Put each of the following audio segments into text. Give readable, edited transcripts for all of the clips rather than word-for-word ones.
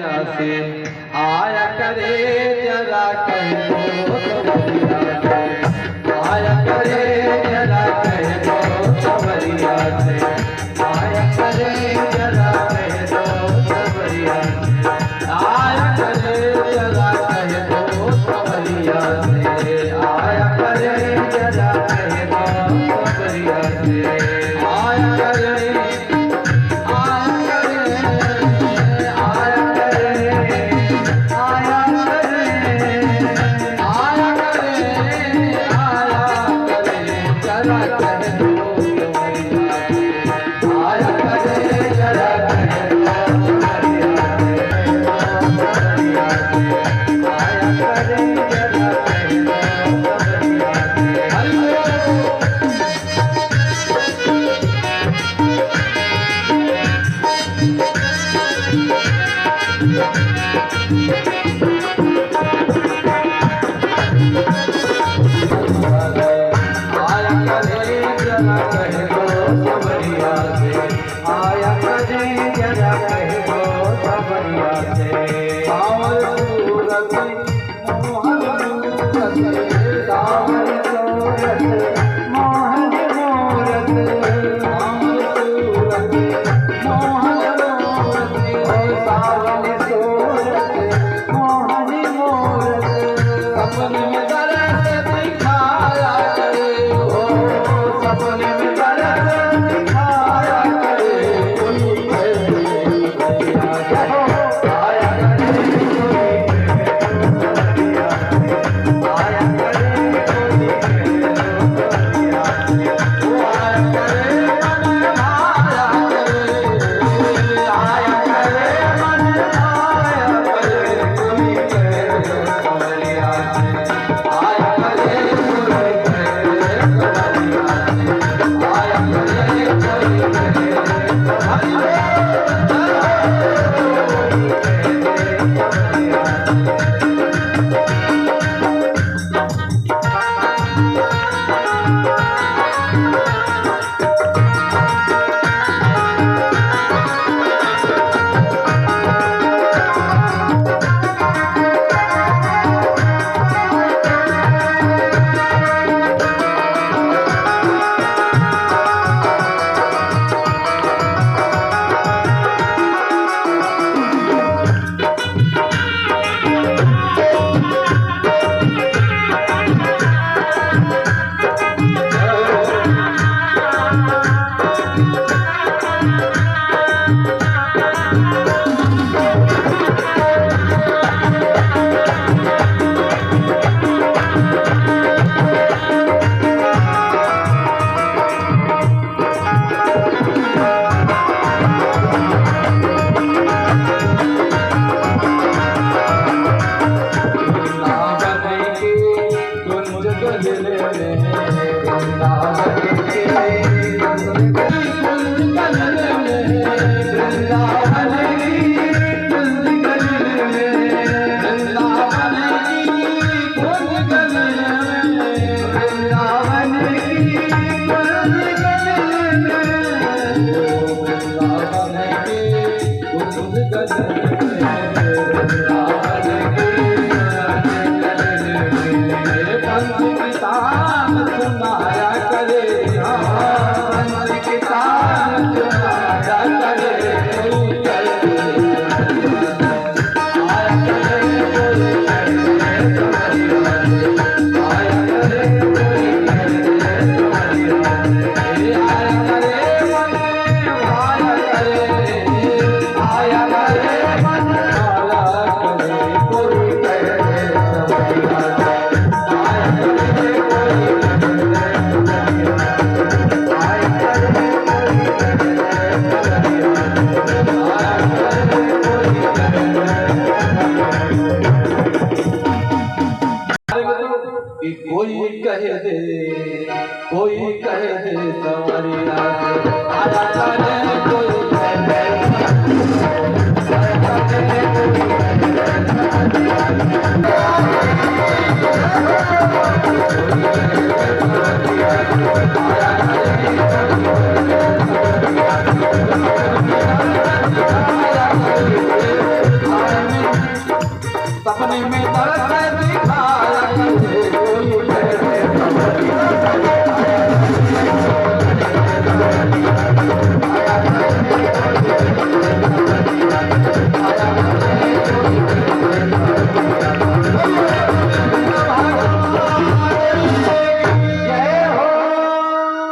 से आया करे जरा कह दो सवरिया से, आया करे जरा कह दो सवरिया से, आया करे जरा कह दो सवरिया से, आया करे जरा कह दो सवरिया से, आया करे जरा कह दो सवरिया से, आया करे कोई कह दे सवरिया से आया करे कोई कह दे अपने में तरस दिखाया करे कोई कह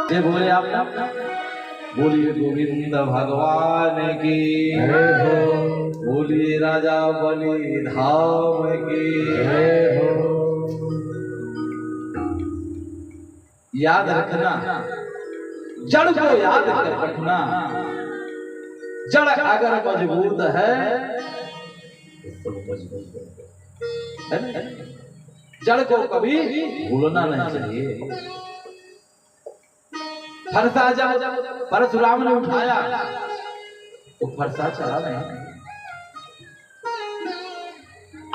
दे बोले आप बोलिए गोविंद भगवान की जय हो, बोलिए राजा बलि धाम की जय हो। याद रखना, जड़ को याद कर रखना। जड़ अगर मजबूत है तो मजबूत है ना? जड़ को कभी भूलना नहीं चाहिए। फरसा जब परशुराम ने उठाया तो फरसा चला नहीं।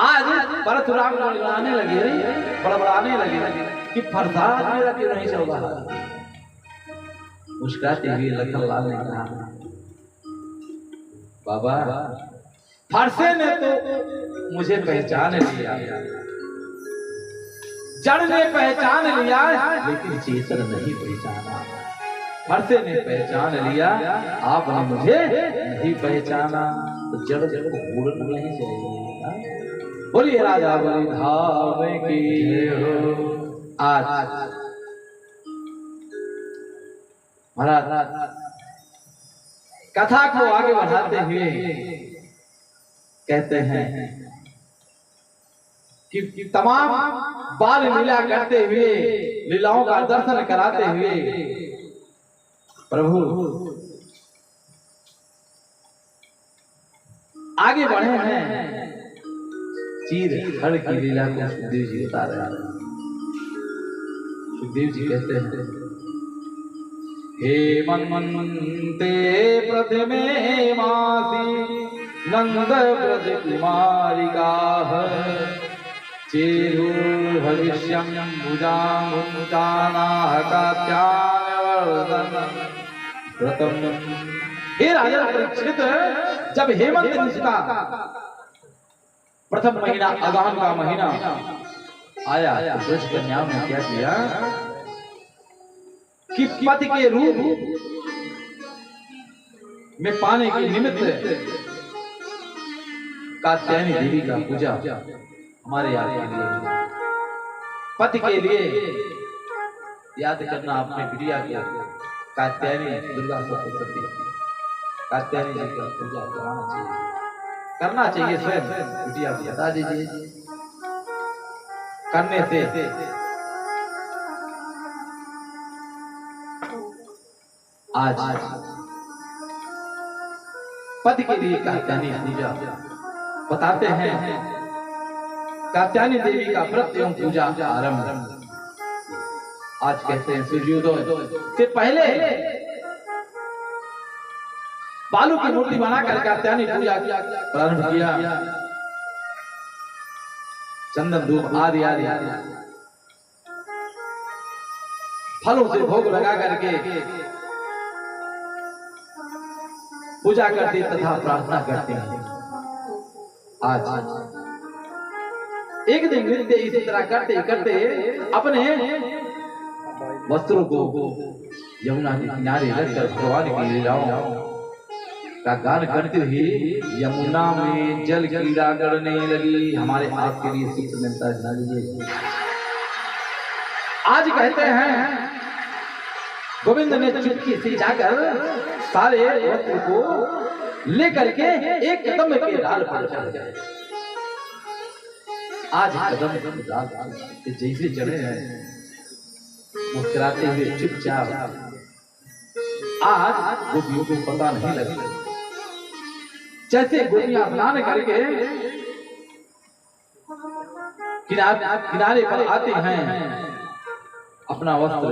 आज परशुराम बड़बड़ाने लगे कि फरसा मेरा क्यों नहीं चल रहा। मुस्कुराते हुए लखनलाल ने कहा, बाबा फरसे ने तो मुझे पहचान लिया, जड़ ने पहचान लिया, लेकिन चेतन नहीं पहचाना। फरसे ने पहचान लिया, आपने मुझे नहीं पहचाना, तो जड़ को भूलना नहीं चाहिए। बोलिए राजा बलि धाम की हो। आज महाराज कथा को आगे बढ़ाते हुए कहते हैं कि तमाम बाल लीला करते हुए, लीलाओं का दर्शन कराते हुए प्रभु आगे बढ़े हैं। चीर हर की लीला को सुखदेव जी बता रहे हैं। सुखदेव जी कहते हैं, हे मनमंते प्रथमे मासी नंद ब्रज कुमारिका चेरु भविष्यं भुजामुंचानाः कात्यायनवर्धन व्रतम। हे राजा परीक्षित, जब हेमंत ऋषि का प्रथम महीना अगहन का महीना आया तो ब्रज कन्याओं ने क्या किया कि पति के रूप में पाने के निमित्त कात्यायनी देवी का पूजा हमारे याद के लिए, पति के लिए याद करना। अपने बिटिया के कात्यायनी दुर्गा सप्तशती कात्यायनी जी का पूजा करना चाहिए। स्वयं बिटिया को बता दीजिए, करने से आज पति के लिए कात्यायनी पूजा बताते हैं। कात्यायनी देवी का व्रत एवं पूजा आरंभ आज कहते हैं सूर्योदय से पहले बालू की मूर्ति बनाकर कात्यायनी पूजा प्रारंभ किया। चंदन धूप आदि आदि फलों से भोग लगा करके पूजा करते तथा प्रार्थना करते हैं। आज एक दिन नृत्य इसी तरह करते करते अपने वस्त्रों को यमुना के किनारे रखकर भगवान की लीलाओं का गान करते हुए यमुना में जल कीड़ा करने लगी। हमारे आपके लिए सूत्र मिलता है। आज कहते हैं गोविंद ने चुटकी से जाकर सारे वस्त्र को लेकर के एक कदम के डाल पर चढ़ गए। आज कदम डाल के जैसे चढ़े हैं मुस्कुराते हुए चुपचाप। आज गोपियों को पता नहीं लगा। जैसे गोपियां स्नान करके किनारे पर आती हैं, अपना वस्त्र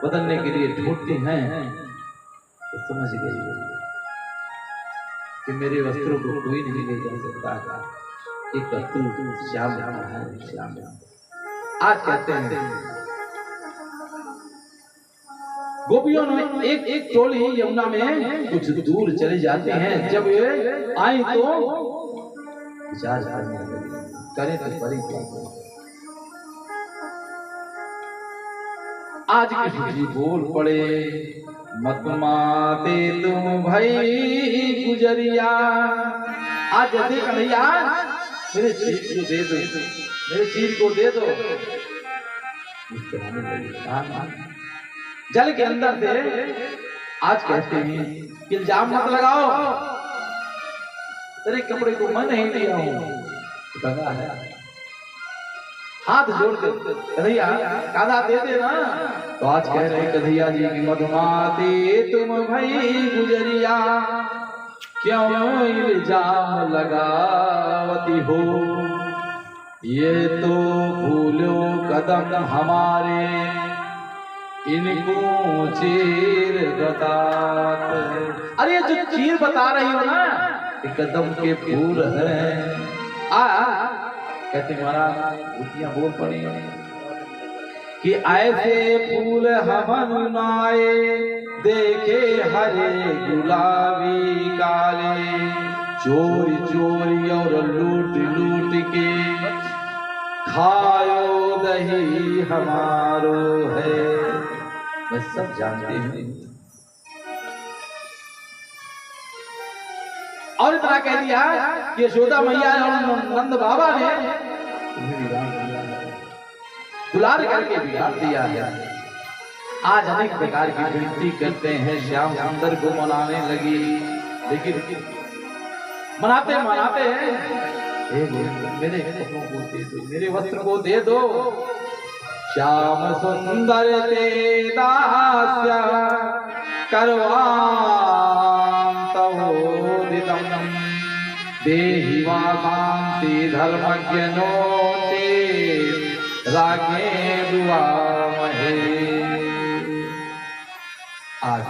बदलने के लिए ढूंढती हैं, तो समझ गई कि मेरे वस्त्रों को कोई नहीं ले जा सकता। एक तू श्याम है, श्याम। आज कहते हैं गोपियों ने एक एक टोली यमुना में कुछ दूर चले जाते हैं। जब ये आई तो विचार करने लगे, करें तो बड़ी क्या करें। आज कृष्ण जी बोल पड़े, मत माते तुम भाई गुजरिया। आज जैसे कन्हैया मेरे चीज को दे दो, मेरे चीज को दे दो। जल के अंदर से आज कहते हैं कि इल्जाम मत लगाओ, तेरे कपड़े को मैं नहीं दिया हूं। हाथ जोड़ के कन्हैया कादा दे देना। तो आज कह रहे कन्हैया जी की मधुमाते तुम भाई गुजरिया, क्यों इल्जाम लगावती हो। ये तो भूलो कदम हमारे, इनको चीर बतात। अरे जो चीर बता रही हो ना, कदम के फूल हैं। कहते महाराज बुद्धियां बोल पड़ी कि ऐसे फूल हमन आए, देखे हरे गुलाबी काले। चोरी चोरी और लूट लूट के खायो दही हमारो है। मैं सब जानते हैं। और इतना कह दिया कि यशोदा मैया और नंद बाबा ने दुलार करके बिगाड़ दिया है। आज अनेक प्रकार की विनती करते हैं, श्याम सुंदर को मनाने लगी, लेकिन मनाते मनाते हैं मेरे कपड़ों को दे दो, मेरे वस्त्र को दे दो। श्याम सुंदर ते दास्या करवां तवोदितम्, देहि वासांसि धर्मज्ञनो चेत् रागे दुआमहे। आज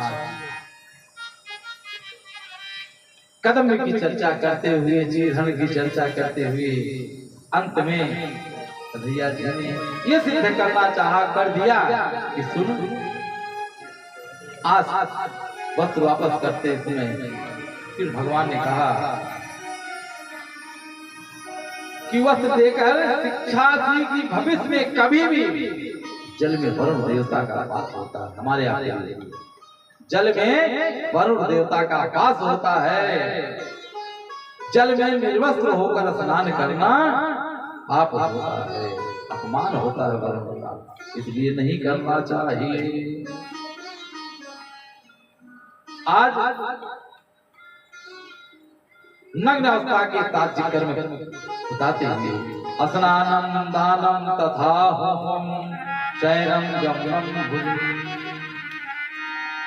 कदम की चर्चा करते हुए, चीरहरण की चर्चा करते हुए, अंत में कन्हैया जी ने ये सिद्ध करना चाहा, कर दिया कि सुन, आज वस्त्र वापस करते समय फिर भगवान ने कहा कि वस्त्र देकर शिक्षा दी कि भविष्य में कभी भी जल में वरुण देवता का वास होता है। हमारे यहाँ जल में वरुण देवता का आकाश होता है। जल में निर्वस्त्र होकर स्नान करना पाप होता है, अपमान होता है वरुण का, इसलिए नहीं करना चाहिए। आज नग्न अवस्था के ताज्य कर्म बताते हुए स्नानम दानम तथा होमम शयनम गमनम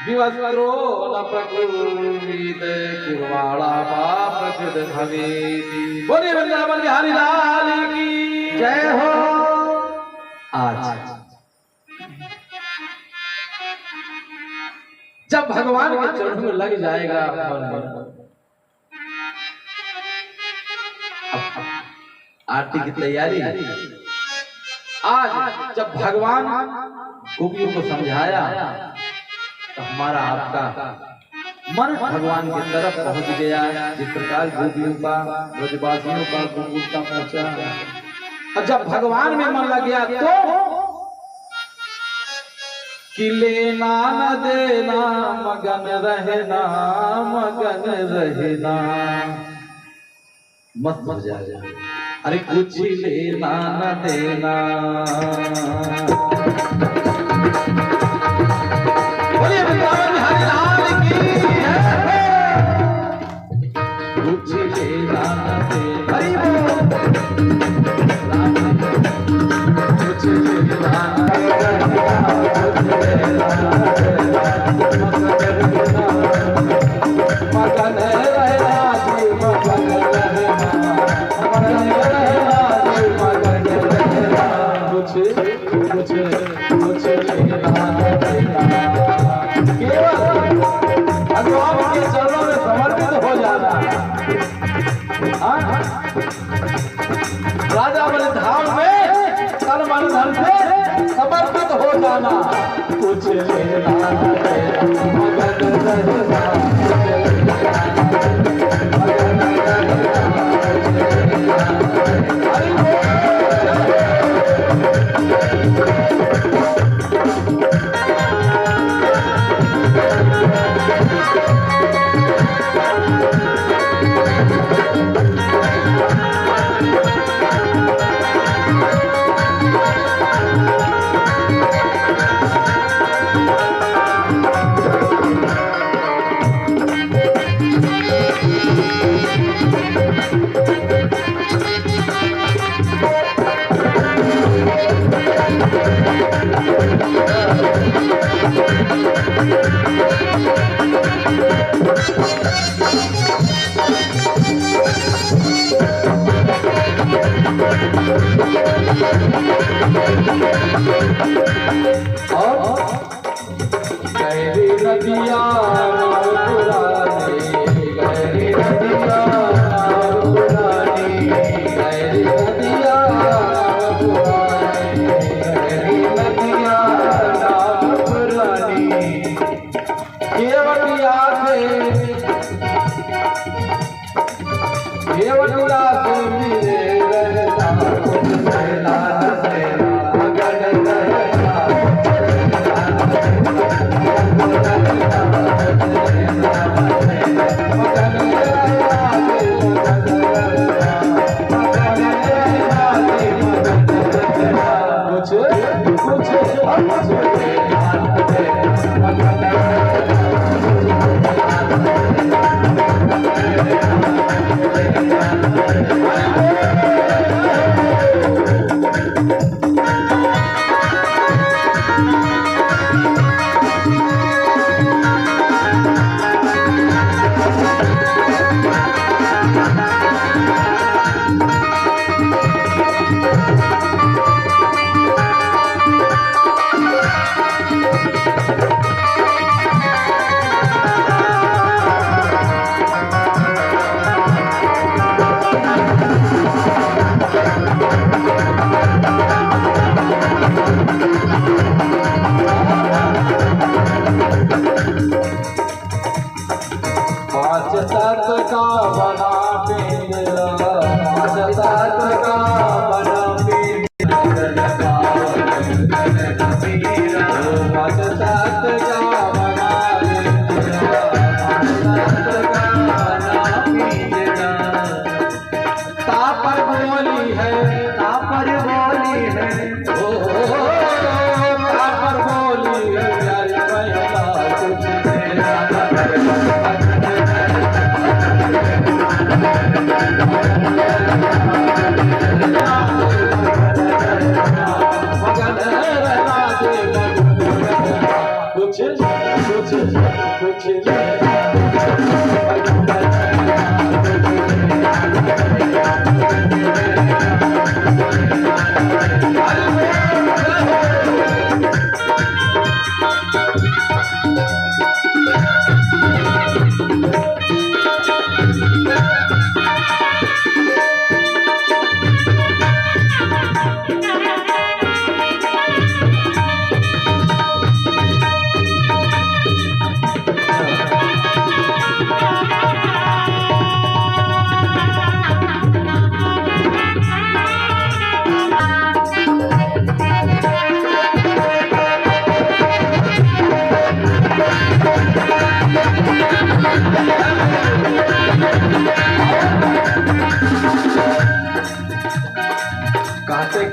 विवस्त्रो न प्रकुर्वीत कुर्वाणा पाप कृत भवेति। बोलिए वृंदावन बिहारी लाल की जय हो। आज जब भगवान के चरणों में लग जाएगा आरती की तैयारी। आज जब भगवान गोपियों को समझाया तो हमारा आपका मन भगवान की तरफ पहुंच गया। जिस प्रकार गोपियों का, ब्रजवासियों का गोकुल का पहुंचा, और जब भगवान में मन लग गया तो कि लेना न देना मगन रहना, मगन रहना, मत मर जाए। अरे कुछ लेना न देना। बोलिए वृंदावन बिहारी लाल की कुछ लेना न देना। हरि बोल। कुछ लेना मगन रहना जी, मगन रहना, मगन रहना जी, मगन रहना। कुछ कुछ कुछ लेना देना। केवल भगवान के चरणों में समर्पित हो जाना। राजा बड़े धाम में तन मन धन से समर्पित हो जाना। कुछ लेना मगन रहना, मगन रहना। गहरी नदिया पुरानी, गहरी नदिया पुरानी, गहरी नदिया पुरानी, गहरी नदिया पुरानी। केवटिया से मिले रहता कुछ पहला मगन रहता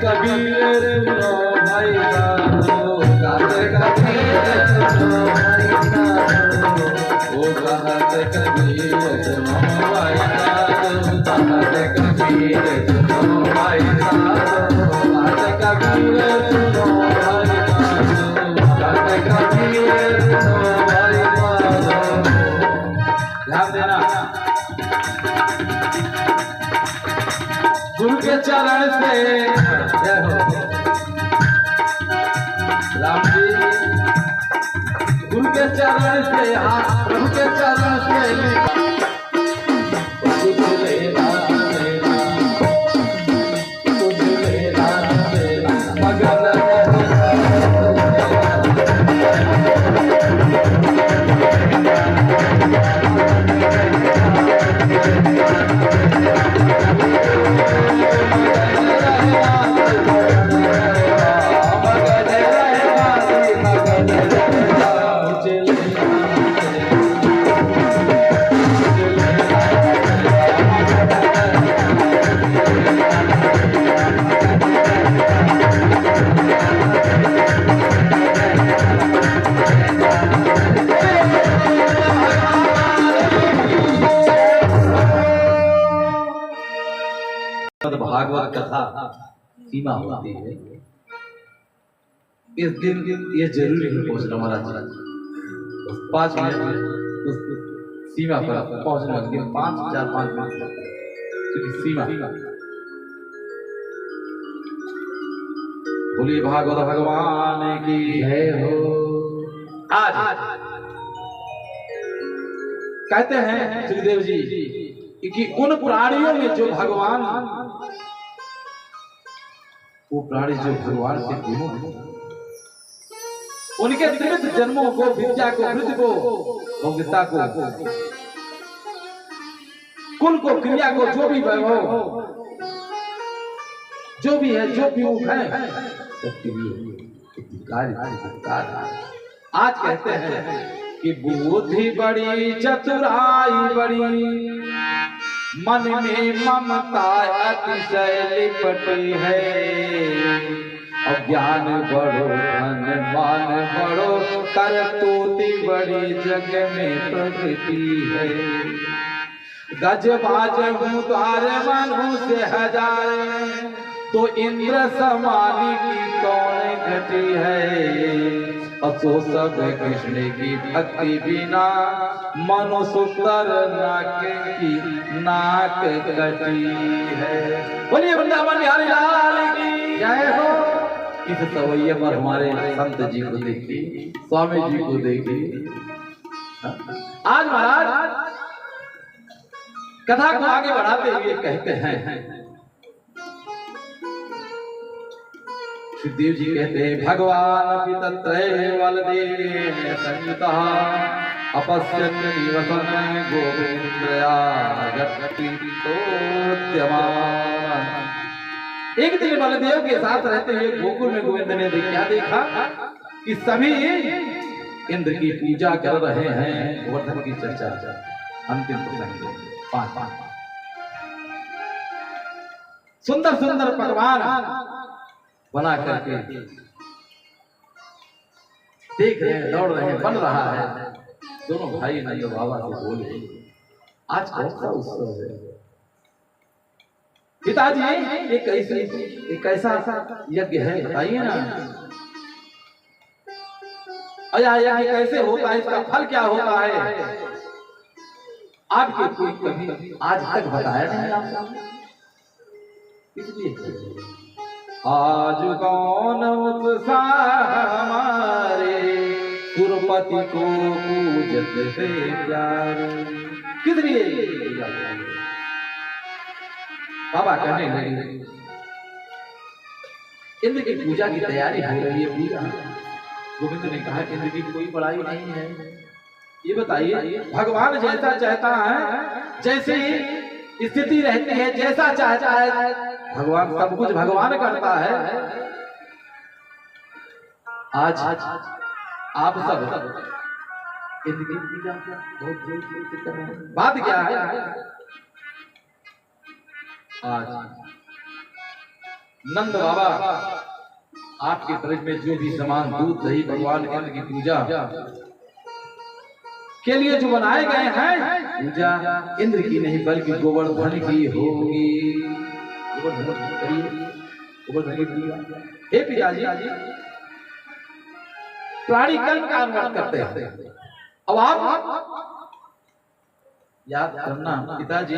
कबीर नो भाई साधो, कहते कबीर नो भाई साधो, ओ कहते कबीर नो भाई साधो, कहते कबीर नो भाई साधो, कहते कबीर नो भाई साधो, कहते कबीर नो भाई साधो। ध्यान देना, गुरु के चरण से राम जी, गुरु के चरण से, हाँ प्रभु के चरण से भागवत कथा सीमा होती है। इस दिन ये जरूरी है पहुंचना महाराज, 5 मिनट उस सीमा पर पहुंचना, 5 4 5 मिनट सीमा। बोलिए भागवत भगवान की जय हो। आज कहते हैं श्रीदेव जी कि उन प्राणियों में जो भगवान, वो प्राणी जो भगवान से विमुख, उनके त्रिविध जन्मों को, विद्या को, वृत्ति को, भोग्यता को, कुल को, क्रिया को, जो भी वैभव, जो भी है, जो विमुख है, सबके लिए कार्य। आज कहते हैं कि बुद्धि बड़ी, चतुराई बड़ी, मन में ममता अतिशय लिपटी है, और ज्ञान बड़ो, धन मान बड़ो, करतूती बड़ी, जग में प्रगति है। गज बाज हूँ द्वार मानू से हजार, तो इंद्र समानी की कौन घटी है, असो सब कृष्ण की भक्ति बिना, मनुष्यर नाक की नाक कटी है। बोलिए वृंदावन बिहारी लाल की जय हो। इस सवैया पर हमारे संत जी को देखिए, स्वामी जी को देखिए। आज महाराज कथा को आगे बढ़ाते हुए कहते हैं, सुखदेव जी कहते हैं, भगवान पितत्रय बलदेव संयुतः अपश्यन् निवसन गोविंद्रया जगत्पितोद्यमान। एक दिन बलदेव के साथ रहते हुए गोकुल में गोविंद ने क्या देखा कि सभी इंद्र की पूजा कर रहे हैं। गोवर्धन की चर्चा अंतिम प्रसंग 5 सुंदर सुंदर पकवान बना करके देख रहे हैं, दौड़ रहे हैं, बन रहा है। दोनों भाई नंद बाबा से बोले, आज कौन सा उत्सव है पिताजी? ये कैसा यज्ञ है, बताइए ना। अया यज्ञ कैसे होता है, इसका फल क्या होता है? आपके कोई कभी आज तक बताया नहीं आपने, इसलिए आज कौन उत्साह हमारे, सुरपति को पूजत है प्यारे। किस लिए बाबा कहने लगे, इंद्र की पूजा की तैयारी हो रही है पूजा। गोविंद ने कहा इंद्र की कोई बड़ाई नहीं है, ये बताइए भगवान जैसा चाहता है, जैसे स्थिति रहती है, जैसा चाहता है भगवान, सब कुछ भगवान करता है। आज आप सब इंद्र की पूजा बहुत जोर से कर रहे हैं। बात क्या है? आज नंद बाबा आपके ब्रज में जो भी सामान, दूध दही, भगवान इंद्र की पूजा के लिए जो बनाए गए हैं, पूजा इंद्र की नहीं बल्कि गोवर्धन की होगी। हे पिताजी, प्राणी कर्म का अनुवाद करते हैं। अब आप याद करना पिताजी,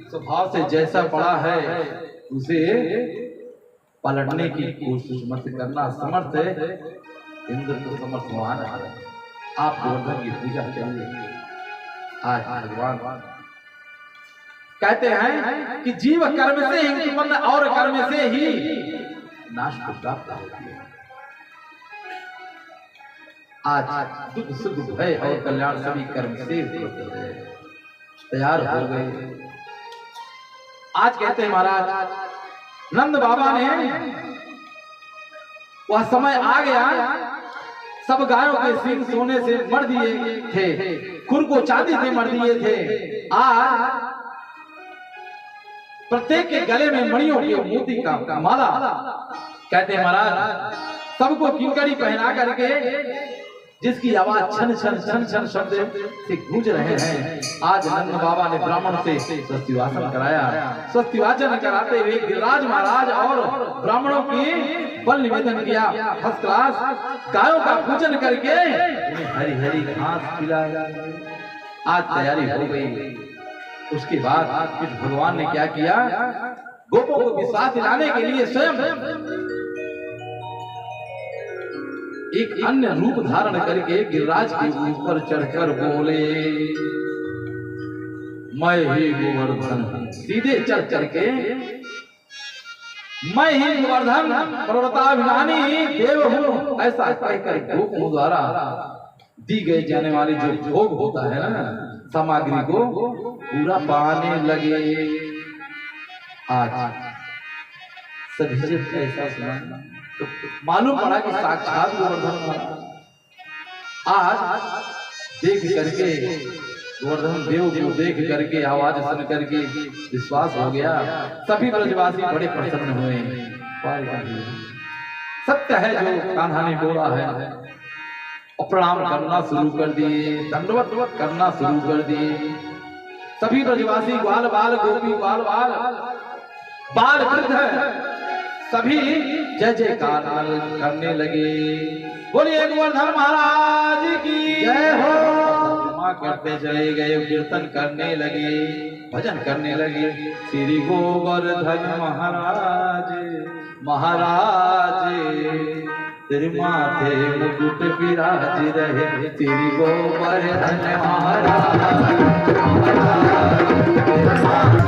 स्वभाव से जैसा पड़ा है उसे पलटने की कोशिश मत करना। समर्थ है इंद्र को समर्थवान है। आप गोवर्धन की पूजा करिए। आज भगवान कहते हैं कि जीव कर्म से ही उत्पन्न और कर्म से ही नाश को प्राप्त होती है। आज दुख सुख भय और कल्याण सभी कर्म से उपलब्ध है, तैयार हो गए। आज कहते हैं महाराज नंद बाबा ने, वह समय आ गया, सब गायों के सींग सोने से मर दिए थे, खुर को चांदी से मर दिए थे। आज प्रत्येक के गले में मणियों के मोती का माला। कहते हैं महाराज सबको किंकड़ी पहना करके, जिसकी आवाज छन छन छन छन शब्द से गूंज रहे हैं। आज नंद बाबा ने ब्राह्मण से स्वस्तिवाचन कराया। स्वस्तिवाचन कराते हुए गिरिराज महाराज और ब्राह्मणों की बल निवेदन किया। फर्स्ट क्लास गायों का पूजन करके उन्हें हरी हरी घास खिलाया। आज तैयारी हो गई। उसके बाद फिर भगवान ने क्या किया, गोपों को विश्वास दिलाने के लिए स्वयं एक अन्य रूप धारण करके गिरिराज के ऊपर चढ़कर बोले, मैं ही गोवर्धन। सीधे चढ़ करके मैं ही गोवर्धन पर्वताभिमानी देव हूँ, ऐसा कहकर गोपों द्वारा दी गई जाने वाली जो भोग होता है ना सामग्री को पूरा पाने लगे। आज सभी जब ऐसा सुना तो मालूम पड़ा कि साक्षात गोवर्धन आज देख करके गोवर्धन देव को देख करके आवाज सुन करके विश्वास हो गया। सभी ब्रजवासी बड़े प्रसन्न हुए। सत्य है जो कान्हा ने बोला है, और प्रणाम करना शुरू कर दिए, दंडवत करना शुरू कर दिए। सभी ब्रजवासी ग्वाल बाल गोपी ग्वाल बाल बाल वृद्ध सभी जय जयकार करने लगे। बोलिए गोवर्धन महाराज की जय हो। करते चले गए, कीर्तन करने लगे, भजन करने लगे। श्री गोवर्धन महाराज महाराज तेरे माथे मुकुट विराज रहे। श्री गोवर्धन महाराज गोवर्धन महाराज